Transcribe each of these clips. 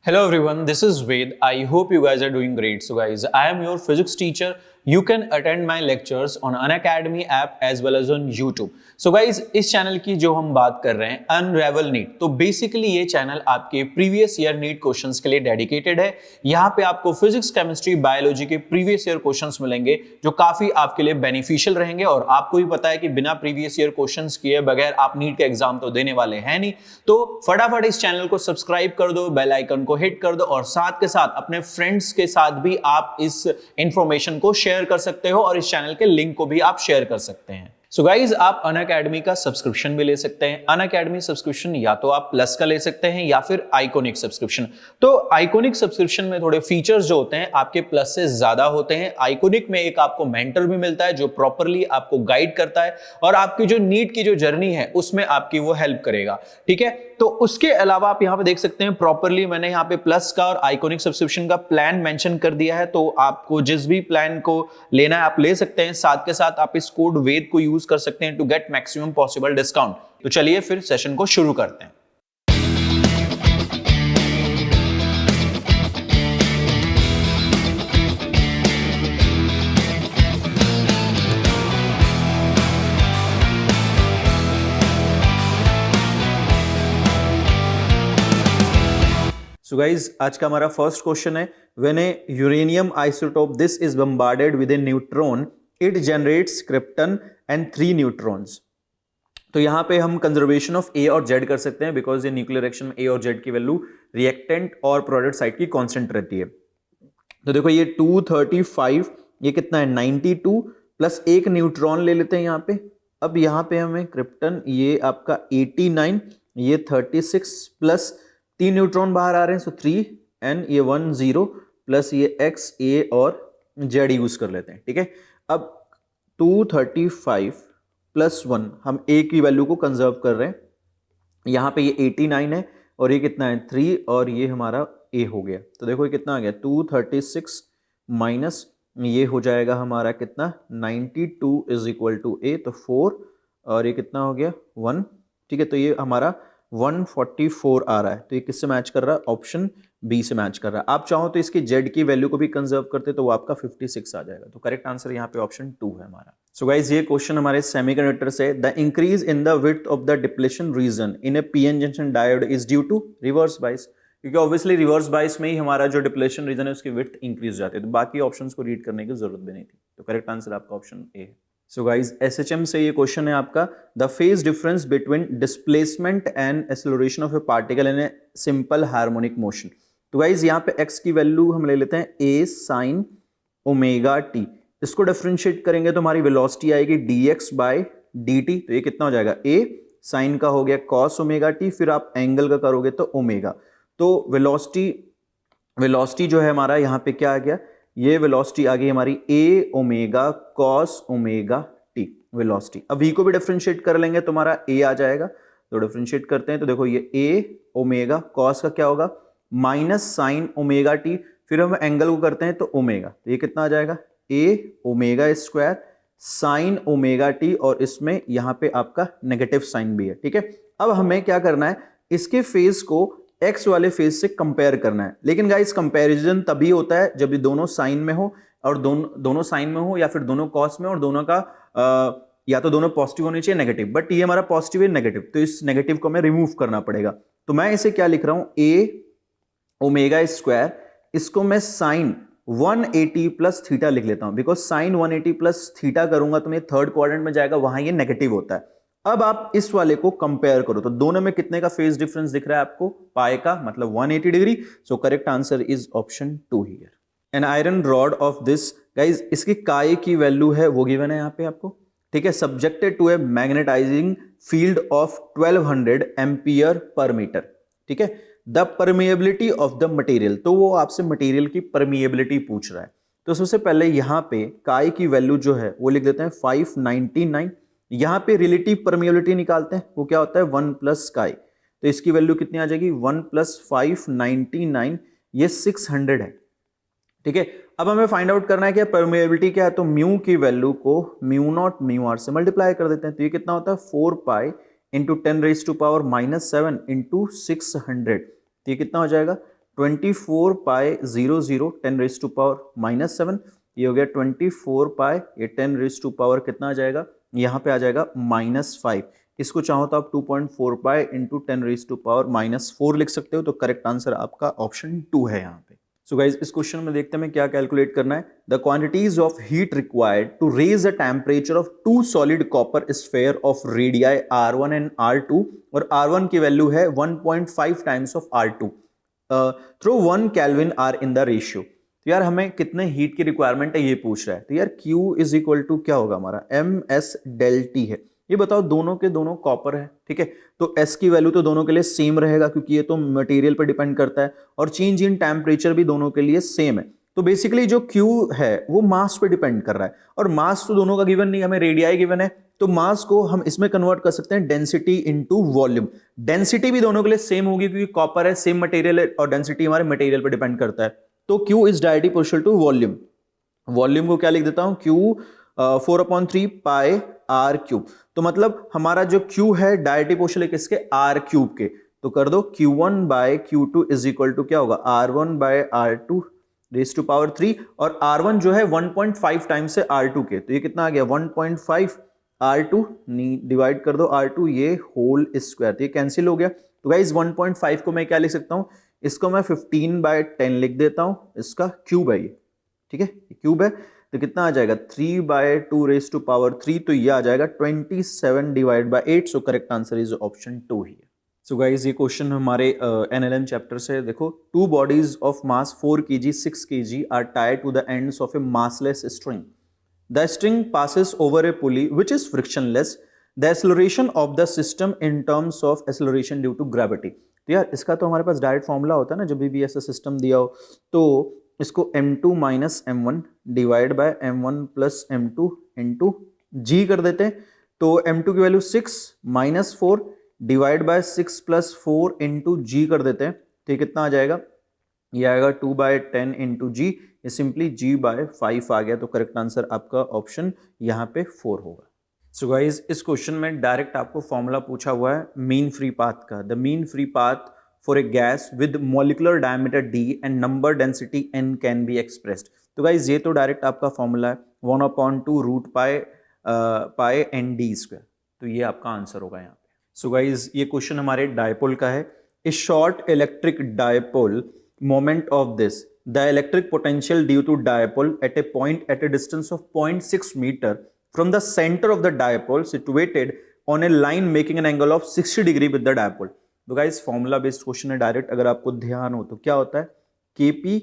Hello everyone, this is Ved. I hope you guys are doing great. So guys, I am your physics teacher. You can attend my lectures on Unacademy app as well as on YouTube. So guys, इस channel की जो हम बात कर रहे हैं अनरेवल NEET, तो basically ये चैनल आपके प्रीवियस ईयर नीट क्वेश्चंस के लिए डेडिकेटेड है। यहाँ पे आपको फिजिक्स, केमिस्ट्री, बायोलॉजी के प्रीवियस ईयर क्वेश्चंस मिलेंगे जो काफी आपके लिए बेनिफिशियल रहेंगे। और आपको भी पता है कि बिना प्रीवियस ईयर क्वेश्चंस किए बगैर आप नीट का एग्जाम तो देने वाले हैं नहीं, तो फटाफट इस चैनल को सब्सक्राइब कर दो, बेल आइकन को हिट कर दो और साथ के साथ अपने फ्रेंड्स के साथ भी आप इस इंफॉर्मेशन को शेयर कर सकते हो और इस चैनल के लिंक को भी आप शेयर कर सकते हैं। सो गाइज, आप अनअकैडमी का सब्सक्रिप्शन भी ले सकते हैं। अनअकैडमी सब्सक्रिप्शन या तो आप प्लस का ले सकते हैं या फिर आइकॉनिक सब्सक्रिप्शन। तो आइकॉनिक सब्सक्रिप्शन में थोड़े फीचर्स जो होते हैं आपके प्लस से ज्यादा होते हैं। आइकॉनिक में एक आपको मेंटर भी मिलता है जो प्रॉपरली आपको गाइड करता है और आपकी जो नीट की जो जर्नी है उसमें आपकी वो हेल्प करेगा। ठीक है, तो उसके अलावा आप यहां पे देख सकते हैं प्रॉपरली मैंने यहां पे प्लस का और आइकॉनिक सब्सक्रिप्शन का प्लान मेंशन कर दिया है। तो आपको जिस भी प्लान को लेना है आप ले सकते हैं। साथ के साथ आप इस कोड वेद को यूज कर सकते हैं to get maximum possible discount. तो चलिए फिर सेशन को शुरू करते हैं। So guys, आज का हमारा फर्स्ट क्वेश्चन है, when A uranium isotope this is bombarded with A neutron it generates krypton and 3 neutrons. तो यहाँ पे हम कंजर्वेशन ऑफ ए और जेड कर सकते हैं बिकॉज ये न्यूक्लियर रिएक्शन में ए और जेड की वैल्यू रिएक्टेंट और प्रोडक्ट साइड की कांस्टेंट रहती है। तो देखो ये 235, ये कितना है 92 प्लस एक न्यूट्रॉन ले लेते हैं यहाँ पे। अब यहाँ पे हमें क्रिप्टन ये आपका 89, ये 36 प्लस 3 न्यूट्रॉन बाहर आ रहे हैं, सो 3 एन, ये 1 0 प्लस ये एक्स ए और जेड यूज कर लेते हैं। ठीक है, अब 235 प्लस 1 हम ए की वैल्यू को कंजर्व कर रहे हैं। यहाँ पे ये 89 है और ये कितना है 3 और ये हमारा ए हो गया। तो देखो ये कितना आ गया 236 माइनस ये हो जाएगा हमारा कितना 92 इज इक्वल टू ए, तो 4 और ये कितना हो गया 1। ठीक है, तो ये हमारा 144 आ रहा है। तो ये किससे मैच कर रहा है? ऑप्शन बी से मैच कर रहा है। आप चाहो तो इसकी जेड की वैल्यू को भी कंजर्व करते तो वो आपका 56 आ जाएगा। तो करेक्ट आंसर यहाँ पे ऑप्शन 2 है हमारा। सो गाइज, ये क्वेश्चन हमारे सेमीकंडक्टर से, the increase in the width of the depletion region in a PN junction diode is due to reverse bias. क्योंकि ऑब्वियसली रिवर्स बाइस में ही हमारा जो डिप्लेशन रीजन है उसकी विड्थ इंक्रीज जाती है, तो बाकी ऑप्शंस को रीड करने की जरूरत भी नहीं थी। तो करेक्ट आंसर आपका ऑप्शन ए है। सो गाइज, एसएचएम से ये क्वेश्चन है आपका, the phase difference between displacement and acceleration of A particle in a simple harmonic motion. तो गाइज यहाँ पे एक्स की वैल्यू हम ले लेते हैं ए साइन ओमेगा टी। इसको डिफरेंशिएट करेंगे तो हमारी वेलोसिटी आएगी dx बाय dt। तो ये कितना हो जाएगा ए साइन का हो गया कॉस ओमेगा टी, फिर आप एंगल का करोगे तो ओमेगा। तो वेलोसिटी जो है हमारा यहाँ पे क्या आ गया, ये वेलोसिटी आ गई हमारी A omega cos omega t velocity. अब v को भी डिफरेंशिएट कर लेंगे तो हमारा a आ जाएगा। तो डिफरेंशिएट करते हैं तो देखो ये a ओमेगा कॉस का क्या होगा माइनस साइन ओमेगा टी, फिर हम एंगल को करते हैं तो ओमेगा। तो ये कितना आ जाएगा a omega square sine omega T और इसमें यहाँ पे आपका नेगेटिव साइन भी है। ठीक है, अब हमें क्या करना है, इसके फेज को एक्स वाले फेज से कंपेयर करना है। लेकिन गाइस कंपैरिजन तभी होता है जब ये दोनों साइन में हो और दोनों साइन में हो या फिर दोनों कॉस में और दोनों का या तो दोनों पॉजिटिव होने चाहिए नेगेटिव, बट ये हमारा पॉजिटिव है नेगेटिव, तो इस नेगेटिव को हमें रिमूव करना पड़ेगा। तो मैं इसे क्या लिख रहा हूं ए ओमेगा स्क्वायर, इसको मैं साइन 180 प्लस थीटा लिख लेता हूं बिकॉज साइन 180 प्लस थीटा करूंगा तो मेरे थर्ड क्वाड्रेंट में जाएगा, वहां ये नेगेटिव होता है। अब आप इस वाले को कंपेयर करो तो दोनों में कितने का फेज डिफरेंस दिख रहा है आपको, पाई का, मतलब 180 degree. So correct answer is option 2 here. An iron rod of this, guys इसकी काय की वैल्यू है वो गिवन है यहाँ पे आपको। ठीक है, subjected to a magnetizing field of 1200 ampere per metre. ठीक है, the permeability of the material, तो वो आपसे मटेरियल की परमिएबिलिटी पूछ रहा है। तो सबसे पहले यहाँ पे काय की वैल्यू जो है वो लिख देते हैं 599। यहाँ पे रिलेटिव परमिएबिलिटी निकालते हैं, वो क्या होता है 1 प्लस काई। तो इसकी वैल्यू कितनी आ जाएगी 1 प्लस 599, ये 600 है। ठीक है, अब हमें फाइंड आउट करना है कि परमिएबिलिटी क्या है, तो म्यू की वैल्यू को म्यू नॉट म्यू आर से मल्टीप्लाई कर देते हैं। तो ये कितना होता है 4 pi into 10 raise to power -7 into 600। तो ये कितना हो जाएगा 24 पाई 00 10 रेज टू पावर -7, ये हो गया 24 पाई, ये 10 रेज टू पावर कितना आ जाएगा, यहाँ पे आ जाएगा -5। इसको चाहो तो आप 2.4 pi into 10 raise to power -4 लिख सकते हो। तो करेक्ट आंसर आपका ऑप्शन 2 है यहाँ पे। सो गाइज इस क्वेश्चन में देखते हैं क्या कैलकुलेट करना है। The quantities of heat required to raise the temperature of two solid copper sphere of radii R1 and R2, और R1 की वैल्यू है 1.5 times of R2 through 1 kelvin are in the ratio. तो यार हमें कितने heat की requirement है ये पूछ रहा है। तो यार Q इज इक्वल टू क्या होगा हमारा, MS डेल T है। ये बताओ दोनों के दोनों कॉपर है, ठीक है, तो S की वैल्यू तो दोनों के लिए सेम रहेगा क्योंकि ये तो मटेरियल पर डिपेंड करता है, और चेंज इन टेम्परेचर भी दोनों के लिए सेम है। तो बेसिकली जो Q है वो मास पे डिपेंड कर रहा है, और मास तो दोनों का गिवन नहीं, हमें रेडियाई गिवन है, तो मास को हम इसमें कन्वर्ट कर सकते हैं डेंसिटी इनटू वॉल्यूम। डेंसिटी भी दोनों के लिए सेम होगी क्योंकि कॉपर है, सेम मटेरियल है, और डेंसिटी हमारे मटेरियल पर डिपेंड करता है। तो Q is directly proportional to volume. Volume को क्या लिख देता हूं, Q 4/3 पाई R क्यूब। तो मतलब हमारा जो Q है डायरेक्टली प्रोपोर्शनल है किसके, R क्यूब के। तो कर दो Q1 bye Q2 is equal to क्या होगा, R1 bye R2 raise to power 3, और R1 जो है 1.5 टाइम्स है R2 के, तो ये कितना आ गया 1.5 R2 डिवाइड कर दो R2 ये होल स्क्वायर, तो ये कैंसिल हो गया। तो गाइस 1.5 को मैं क्या लिख सकता हूं, इसको मैं 15/10 लिख देता हूं, इसका क्यूब है ये, ठीक है, क्यूब है। तो कितना आ जाएगा 3/2 रेज टू पावर 3, तो ये आ जाएगा 27/8। So correct answer is option 2 ही है। सो गाइज ये क्वेश्चन हमारे NLM चैप्टर से। देखो, two bodies of mass 4 kg 6 kg are tied to the ends of a massless string. The string passes over a pulley which is frictionless. The acceleration of the system in terms of acceleration due to gravity. तो यार इसका तो हमारे पास direct formula होता है ना, जब भी ऐसा सिस्टम दिया हो तो इसको m2 minus m1 divide by m1 plus m2 into g कर देते हैं। तो m2 की value 6 minus 4 divide by 6 plus 4 into g कर देते हैं। तो कितना आ जाएगा, ये आएगा 2/10 इंटू जी, ये सिंपली g/5 आ गया। तो करेक्ट आंसर आपका ऑप्शन यहाँ पे 4 होगा। सो गाइज इस क्वेश्चन में डायरेक्ट आपको फॉर्मूला पूछा हुआ है मीन फ्री पाथ का। The mean free path for a gas with molecular diameter d and number density n can be expressed. तो गाइज ये तो डायरेक्ट आपका फॉर्मूला है 1/2 root pi N D square. तो ये आपका आंसर होगा यहाँ पे। सो गाइज ये क्वेश्चन हमारे डायपोल का है। A short electric dipole moment of this, the electric potential due to dipole at a point at a distance of 0.6 meter from the center of the dipole situated on a line making an angle of 60 degree with the dipole। तो guys formula based question है direct, अगर आपको ध्यान हो तो क्या होता है kp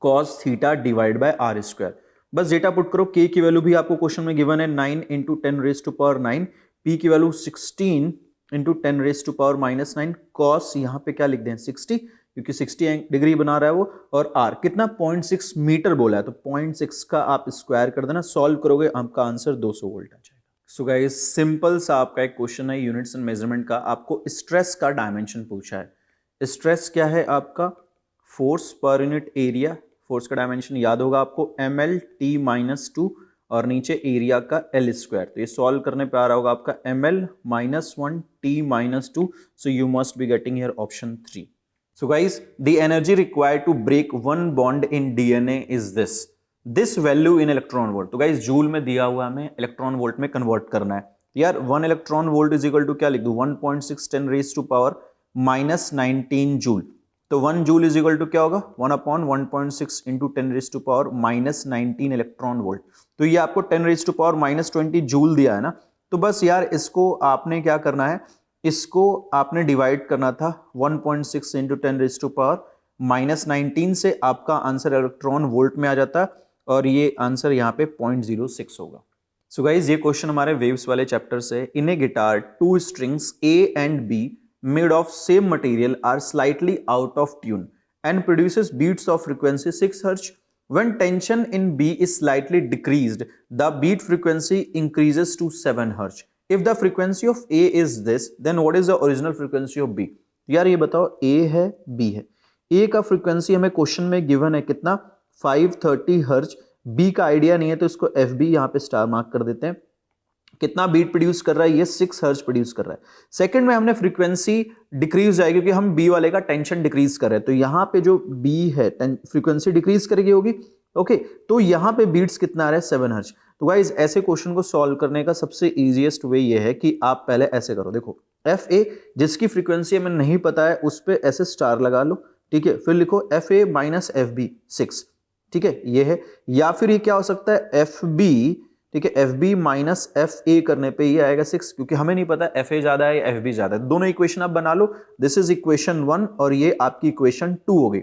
cos theta divide by r square. बस डेटा पुट करो, k की वैल्यू भी आपको क्वेश्चन में गिवन है 9 into 10 raise to power 9, p की value 16 into 10 raise to power -9, cos यहाँ पे क्या लिख दें 60 क्योंकि 60 डिग्री बना रहा है वो, और r कितना 0.6 मीटर बोला है, तो 0.6 का आप स्क्वायर कर देना, सॉल्व करोगे आपका आंसर 200 वोल्ट आ जाएगा। सो गाइस सिंपल सा आपका एक क्वेश्चन है यूनिट्स एंड मेजरमेंट का। आपको स्ट्रेस का डायमेंशन पूछा है। स्ट्रेस क्या है आपका, force per unit area. Force का डायमेंशन याद होगा आपको ml/t-2 और नीचे एरिया का L स्क्वायर। तो ये सॉल्व करने पे आ रहा होगा आपका ml-1 t-2। So you must be getting here option 3। So guys, the energy required to break one bond in DNA is this. This value in electron volt. तो guys joule में दिया हुआ हमें इलेक्ट्रॉन वोल्ट में convert करना है। यार 1 electron volt is equal to क्या लिख दूं 1.6 10 रेज टू पावर -19 जूल। तो 1 जूल इज इक्वल टू क्या होगा 1/1.6 into 10 raise to power -19 electron volt. तो ये आपको 10 रेज टू पावर -20 जूल दिया है ना। तो बस यार इसको आपने क्या करना है, इसको आपने डिवाइड करना था 1.6 इंटू 10 रेज टू पावर -19 से, आपका आंसर इलेक्ट्रॉन वोल्ट में आ जाता और ये आंसर यहाँ पे 0.06 होगा। सो गाइज ये क्वेश्चन हमारे वेव्स वाले चैप्टर से। In a guitar 2 strings A and B made of same material are slightly out of tune and produces beats of frequency 6 hertz. When tension in B is slightly decreased, the beat frequency increases to 7 Hz. If the frequency of A is this, then what is the original frequency of B? यार ये बताओ A है B है, A का frequency हमें question में given है कितना 530 हर्ट्ज, B का आइडिया नहीं है तो इसको FB यहाँ पे स्टार मार्क कर देते हैं। कितना बीट प्रोड्यूस कर रहा है, ये 6 हर्ट्ज प्रोड्यूस कर रहा है। सेकंड में हमने फ्रीक्वेंसी डिक्रीज जाएगी क्योंकि हम बी वाले का टेंशन डिक्रीज कर रहे हैं, तो यहां पे जो बी है फ्रीक्वेंसी डिक्रीज करेगी होगी। ओके, तो यहां पे बीट्स कितना आ रहा है 7 हर्ट्ज। तो गाइज ऐसे क्वेश्चन को सॉल्व करने का सबसे इजीएस्ट वे ये है कि आप पहले ऐसे करो, देखो एफ ए जिसकी फ्रीक्वेंसी हमें नहीं पता है उस पे ऐसे स्टार लगा लो, ठीक है, फिर लिखो F A minus F B 6, ठीक है, ये है। या फिर ये क्या हो सकता है एफ बी, ठीक है, F B minus F A करने पे ये आएगा 6, क्योंकि हमें नहीं पता एफ ए ज्यादा है या एफ बी ज्यादा है। दोनों इक्वेशन आप बना लो, दिस इज इक्वेशन 1 और ये आपकी इक्वेशन 2 हो गई।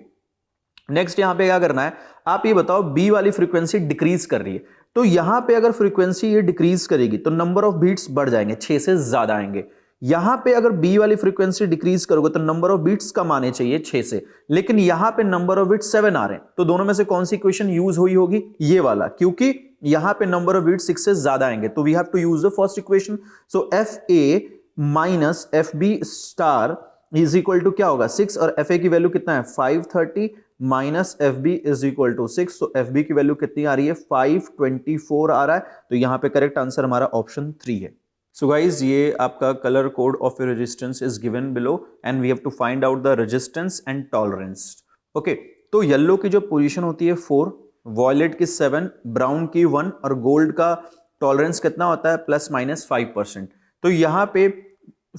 नेक्स्ट यहां पे क्या करना है, आप ये बताओ बी वाली फ्रीक्वेंसी डिक्रीज कर रही है, तो यहां पे अगर फ्रीक्वेंसी ये डिक्रीज करेगी तो नंबर ऑफ बीट्स बढ़ जाएंगे, 6 से ज्यादा आएंगे। यहां पे अगर बी वाली फ्रीक्वेंसी डिक्रीज करोगे तो नंबर ऑफ बीट्स कम आने चाहिए 6 से, लेकिन यहां पे नंबर ऑफ बीट्स 7 आ रहे हैं, तो दोनों में से कौन सी इक्वेशन यूज हुई होगी, ये वाला, क्योंकि यहां पे नंबर ऑफ बीट्स 6 से ज्यादा आएंगे, तो we have to use the first equation. So F A minus F B star is equal to क्या होगा 6, और एफ ए की वैल्यू कितना है 530 minus F B is equal to 6, तो एफ बी की वैल्यू कितनी आ रही है 524 आ रहा है, तो यहां पे करेक्ट आंसर हमारा ऑप्शन 3 है। सो गाइज ये आपका colour code of resistance is given below and we have to find out the resistance and tolerance. Okay, तो येलो की जो पोजीशन होती है 4, वॉयलेट की 7, ब्राउन की 1 और गोल्ड का टॉलरेंस कितना होता है ±5%। तो यहां पे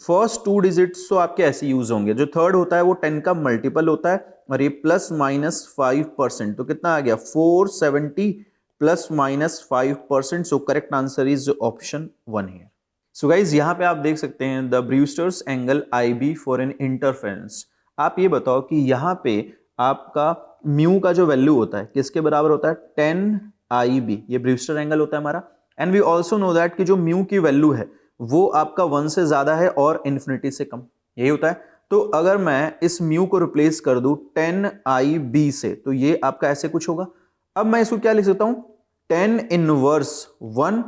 फर्स्ट 2 डिजिट्स तो आपके ऐसे यूज होंगे, जो थर्ड होता है वो 10 का मल्टीपल होता है और ये ±5%, तो कितना आ गया 470 ±5%। सो करेक्ट आंसर इज ऑप्शन 1 है। सो गाइज यहां पे आप देख सकते हैं the Brewster's angle IB for an interference. आप ये बताओ कि यहां पे आपका म्यू का जो वैल्यू होता है किसके बराबर होता है 10 IB, ये ब्रूस्टर एंगल होता है हमारा। And we also know that कि जो म्यू की वैल्यू है वो आपका 1 से ज्यादा है और इन्फिनिटी से कम, यही होता है। तो अगर मैं इस म्यू को रिप्लेस कर दूं 10 IB से, तो ये आपका ऐसे कुछ होगा। अब मैं इसको क्या लिख सकता हूं 10 इनवर्स 1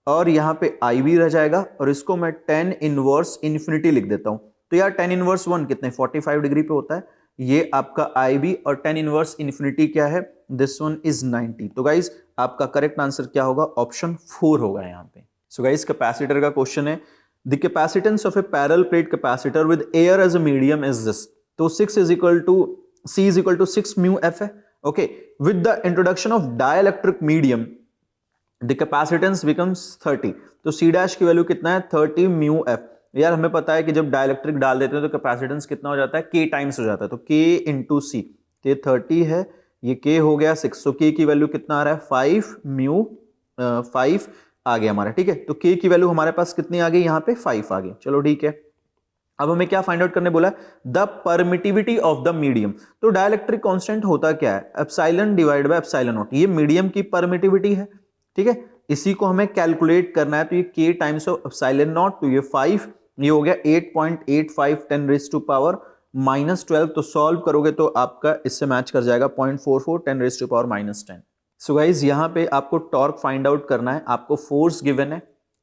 और यहां पे IB रह जाएगा, और इसको मैं 10 इनवर्स इन्फिनिटी लिख देता हूं। तो यार 10 इनवर्स 1 कितने 45 डिग्री पे होता है, ये आपका IB, और 10 इनवर्स इन्फिनिटी क्या है, दिस वन इज 90। तो गाइज आपका करेक्ट आंसर क्या होगा, ऑप्शन 4 होगा यहाँ पे। सो गाइज कैपेसिटर का क्वेश्चन है, the capacitance of a parallel plate capacitor with air as a medium is this. तो C is equal to 6 mu F है। Okay, with the introduction of dielectric medium the capacitance becomes 30। तो C dash की value कितना है 30 mu F। यार हमें पता है कि जब डाइलेक्ट्रिक डाल देते हैं तो कैपेसिटेंस कितना हो जाता है K टाइम्स हो जाता है, तो K इंटू C, K 30 है, ये K हो गया 6, तो K की वैल्यू कितना आ रहा है 5 mu 5 आ गया हमारा, ठीक है। तो K की वैल्यू हमारे पास कितनी आ गई, यहाँ पे 5 आ गई, चलो ठीक है। अब हमें क्या फाइंड आउट करने बोला है, the permittivity of the medium. तो डाइलेक्ट्रिक कांस्टेंट होता क्या है epsilon divide by epsilon not, ये मीडियम की परमिटिविटी है, ठीक है। इसी को हमें कैलकुलेट करना है, तो ये K times of epsilon not, तो ये 5, ये हो गया 8.85 10⁻⁻12। तो सॉल्व करोगे तो आपका इससे मैच कर जाएगा 0.44 10⁻⁻10। सो गाइज यहाँ पे आपको टॉर्क फाइंड आउट करना है, आपको फोर्स गिवन है,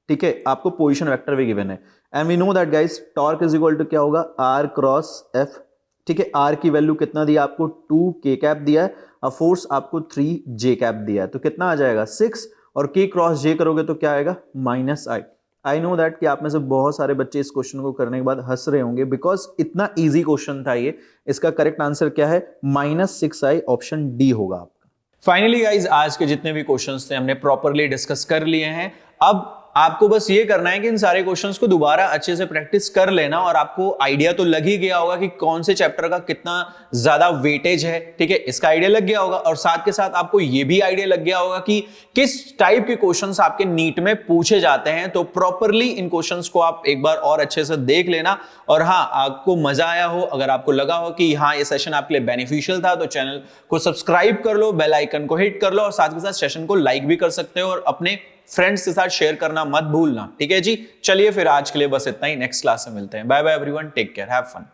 ठीक है, आपको पोजीशन वेक्टर भी गिवन है, and we know that guys torque is equal to क्या होगा R क्रॉस F, ठीक है। R की वैल्यू कितना दिया आपको 2K कैप दिया है, और फोर्स आपको 3J कैप दिया है, तो कितना आ जाएगा 6, और K क्रॉस J करोगे तो क्या आएगा -I। आई नो दैट कि आप में से बहुत सारे बच्चे इस क्वेश्चन को करने के बाद हंस रहे होंगे, बिकॉज इतना इजी क्वेश्चन था ये। इसका करेक्ट आंसर क्या है -6I, ऑप्शन डी होगा आपका। फाइनली गाइज आज के जितने भी क्वेश्चंस थे हमने प्रॉपरली डिस्कस कर लिए हैं। अब आपको बस ये करना है कि इन सारे क्वेश्चंस को दोबारा अच्छे से प्रैक्टिस कर लेना, और आपको आइडिया तो लग ही गया होगा कि कौन से चैप्टर का कितना ज्यादा वेटेज है, ठीक है, इसका आइडिया लग गया होगा। और साथ के साथ आपको ये भी आइडिया लग गया होगा कि किस टाइप के क्वेश्चंस आपके नीट में पूछे जाते हैं। तो प्रॉपरली इन क्वेश्चंस को आप एक बार और अच्छे से देख लेना, और हाँ, आपको मजा आया हो, अगर आपको लगा हो कि हाँ ये सेशन आपके लिए बेनिफिशियल था, तो चैनल को सब्सक्राइब कर लो, बेल आइकन को हिट कर लो, और साथ के साथ सेशन को लाइक भी कर सकते हो, और अपने फ्रेंड्स के साथ शेयर करना मत भूलना, ठीक है जी। चलिए फिर आज के लिए बस इतना ही, नेक्स्ट क्लास में मिलते हैं। Bye bye everyone, take care, have fun.